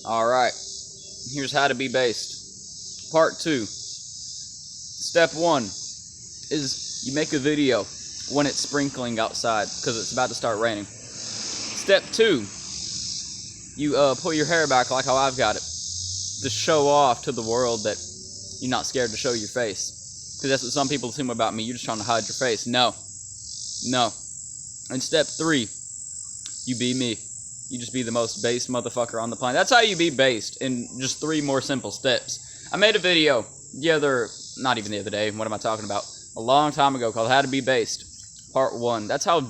Alright, here's how to be based. Part 2. Step 1 is you make a video when it's sprinkling outside because it's about to start raining. Step 2, you pull your hair back like how I've got it to show off to the world that you're not scared to show your face. Because that's what some people assume about me. You're just trying to hide your face. No. And step 3, you be me. You just be the most based motherfucker on the planet. That's how you be based in just 3 more simple steps. I made a video not even the other day, what am I talking about? A long time ago called How to Be Based, Part 1. That's how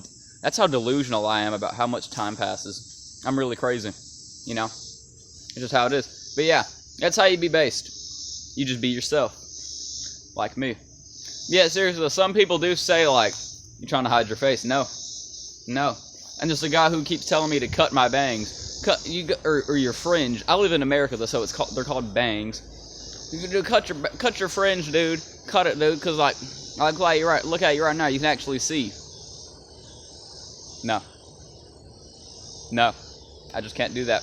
delusional I am about how much time passes. I'm really crazy, you know? It's just how it is. But yeah, that's how you be based. You just be yourself. Like me. Yeah, seriously, some people do say, like, you're trying to hide your face. No. And there's a guy who keeps telling me to cut my bangs. Or your fringe. I live in America, though, so they're called bangs. You cut your fringe, dude. Cut it, dude, because, like look at you right now. You can actually see. No. I just can't do that.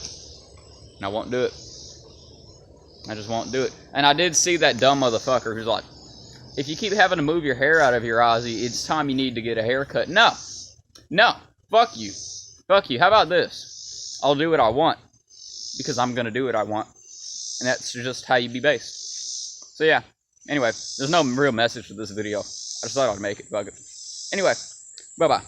And I won't do it. I just won't do it. And I did see that dumb motherfucker who's like, if you keep having to move your hair out of your Ozzy, it's time you need to get a haircut. No. Fuck you. How about this? I'll do what I want. Because I'm going to do what I want. And that's just how you be based. So yeah. Anyway, there's no real message to this video. I just thought I'd make it. Fuck it. Anyway, bye-bye.